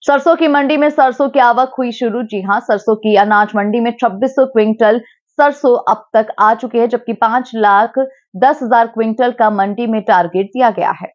सरसों की मंडी में सरसों की आवक हुई शुरू। जी हां, सरसों की अनाज मंडी में 2600 क्विंटल सरसों अब तक आ चुके हैं, जबकि 5,10,000 क्विंटल का मंडी में टारगेट दिया गया है।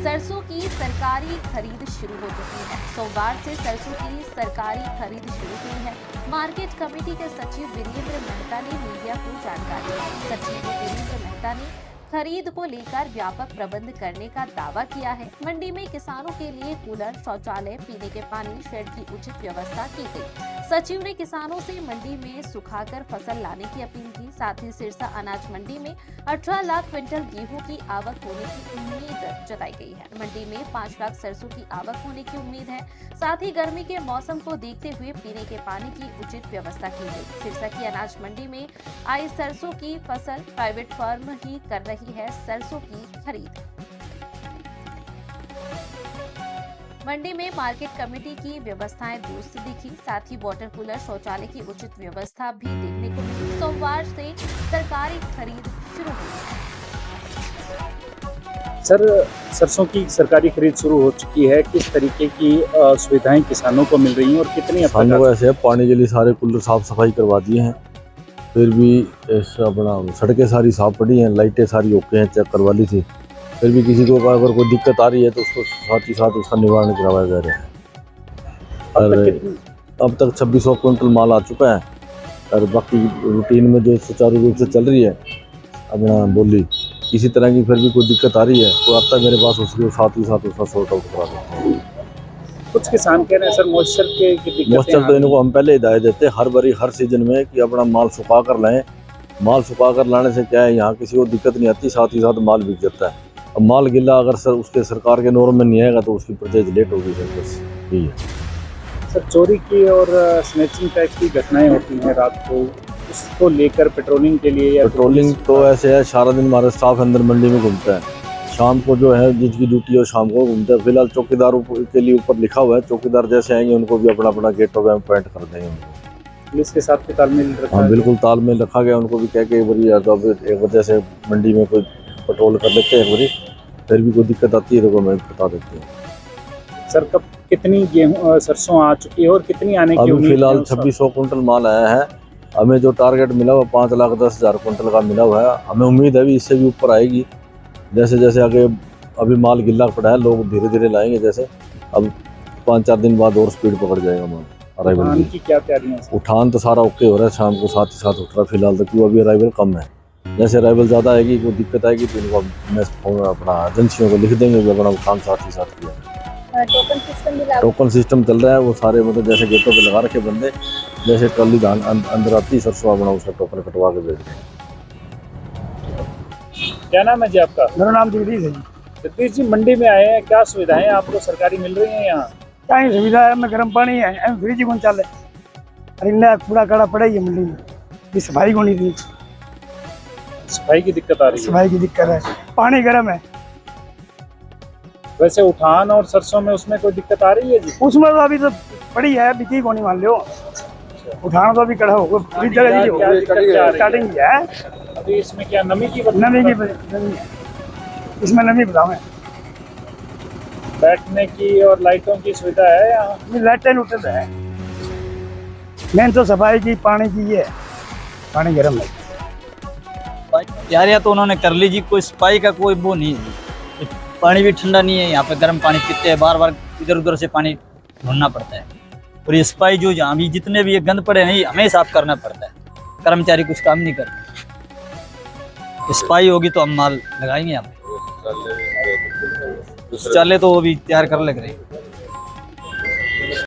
सरसों की सरकारी खरीद शुरू हो चुकी है। सोमवार से सरसों की सरकारी खरीद शुरू हुई है। मार्केट कमेटी के सचिव वीरेंद्र मेहता ने मीडिया को जानकारी दी। सचिव वीरेंद्र मेहता ने खरीद को लेकर व्यापक प्रबंध करने का दावा किया है। मंडी में किसानों के लिए कूलर, शौचालय, पीने के पानी, शेड की उचित व्यवस्था की गई। सचिव ने किसानों से मंडी में सुखाकर फसल लाने की अपील की। साथ ही सिरसा अनाज मंडी में 18 लाख क्विंटल गेहूं की आवक होने की उम्मीद जताई गई है। मंडी में 5 लाख सरसों की आवक होने की उम्मीद है। साथ ही गर्मी के मौसम को देखते हुए पीने के पानी की उचित व्यवस्था की गई। सिरसा की अनाज मंडी में आई सरसों की फसल प्राइवेट फर्म ही कर रही है सरसों की खरीद। मंडी में मार्केट कमेटी की व्यवस्थाएं दुरुस्त दिखी। साथ ही वाटर कूलर, शौचालय की उचित व्यवस्था भी देखने को मिली। सोमवार से सरकारी खरीद शुरू हुई है। सर, सरसों की सरकारी खरीद शुरू हो चुकी है। किस तरीके की सुविधाएं किसानों को मिल रही हैं और कितनी किसानों को ऐसे पानी के लिए सारे कूलर साफ सफाई करवा दिए हैं। फिर भी अपना सड़कें सारी साफ पड़ी हैं, लाइटें सारी ओके हैं, चेक करवा ली थी। फिर भी किसी को अगर कोई दिक्कत आ रही है तो उसको साथ ही साथ उसका निवारण करवाया जा रहा है। और अब तक 2600 क्विंटल माल आ चुका है और बाकी रूटीन में जो सुचारू रूप से चल रही है अपना बोली, किसी तरह की फिर भी कोई दिक्कत आ रही है तो आता है मेरे पास, उसके साथ ही साथ उसका सॉर्ट आउट करा देते हैं। कुछ किसान कह रहे हैं सर मॉइस्चर की दिक्कत। मॉइस्चर तो इनको हम पहले हिदायत देते हैं हर बारी हर सीजन में कि अपना माल सुखा कर लाएं। माल सुखा कर लाने से क्या है, यहाँ किसी को दिक्कत नहीं आती, साथ ही साथ माल बिक जाता है। अब माल गिला अगर सर उसके सरकार के नॉर्म में नहीं आएगा तो उसकी परचेज लेट होगी सर, बस यही है। सर, चोरी की और स्नैचिंग टाइप की घटनाएं होती हैं रात को, उसको लेकर पेट्रोलिंग के लिए या पेट्रोलिंग तो ऐसे है, सारा दिन हमारा स्टाफ अंदर मंडी में घूमता है। शाम को जो है जिसकी ड्यूटी है शाम को घूमता है। फिलहाल चौकीदारों के लिए ऊपर लिखा हुआ है, चौकीदार जैसे आएंगे उनको भी अपना अपना गेटों पे पॉइंट कर देंगे उनको। पुलिस के साथ तालमेल रखा? हाँ बिल्कुल, तालमेल रखा गया। उनको भी कह के एक वजह से मंडी में कोई पेट्रोल कर लेते हैं, एक बारी फिर भी कोई दिक्कत आती है तो हमें बता देते हैं। सर, कब कितनी गेहूँ सरसों आ चुकी है और कितनी आने की उम्मीद है? फिलहाल 2600 क्विंटल माल आया है। हमें जो टारगेट मिला हुआ 5,10,000 क्विंटल का मिला हुआ है। हमें उम्मीद है भी इससे भी ऊपर आएगी। जैसे जैसे आगे अभी माल गिल्ला पड़ा है, लोग धीरे धीरे लाएंगे। जैसे अब 5-4 दिन बाद और स्पीड पकड़ जाएगा माल। अराइवल की क्या तैयारियां? उठान तो सारा ओके हो रहा है, शाम को साथ ही साथ उठ रहा है फिलहाल तो, क्यों अभी अराइवल कम है। जैसे अराइवल ज़्यादा आएगी, कोई दिक्कत आएगी तो इनको अपना एजेंसियों को लिख देंगे कि अपना उठान साथ ही साथ किया। टोकन सिस्टम चल रहा है, वो सारे मतलब जैसे गेटों पे लगा रखे बंदे, जैसे ट्रॉली धान अंदर आती सरसों अपना उसका टोकन कटवा के भेज दें। क्या नाम है जी आपका? मेरा नाम जगदीश है जी। जगदीश जी, मंडी में आए हैं, क्या सुविधाएं आपको सरकारी मिल रही हैं यहाँ? क्या ही सुविधा है, मैं गर्म पानी है, फ्रिज कौन चल अरे इन्ना कूड़ा काड़ा पड़ा ही है मंडी में। ये सफाई को नहीं थी, सफाई की दिक्कत आ रही है? सफाई की दिक्कत है, पानी गर्म है। वैसे उठान और सरसों में उसमें कोई दिक्कत आ रही है जी? उसमें तो अभी तो पड़ी है, बिकी को नहीं मान लो। उठाना तो अभी कड़ा होगा, स्टार्टिंग है अभी। इसमें क्या नमी की इसमें नमी बताओ। बैठने की और लाइटों की सुविधा है यहाँ? लाइटें लुटे है, मेन तो सफाई की, पानी की ये पानी गर्म है। तैयारियां तो उन्होंने कर ली जी, कोई सफाई का कोई वो नहीं है। पानी भी ठंडा नहीं है, यहाँ पे गर्म पानी पीते हैं, बार बार इधर उधर से पानी ढूंढना पड़ता है। और ये सफाई जो यहाँ भी जितने भी ये गंद पड़े हैं हमें साफ करना पड़ता है, कर्मचारी कुछ काम नहीं करते। सफाई होगी तो हम माल लगाएंगे यहाँ पे। शौचालय तो वो भी तैयार कर लग रहे हैं।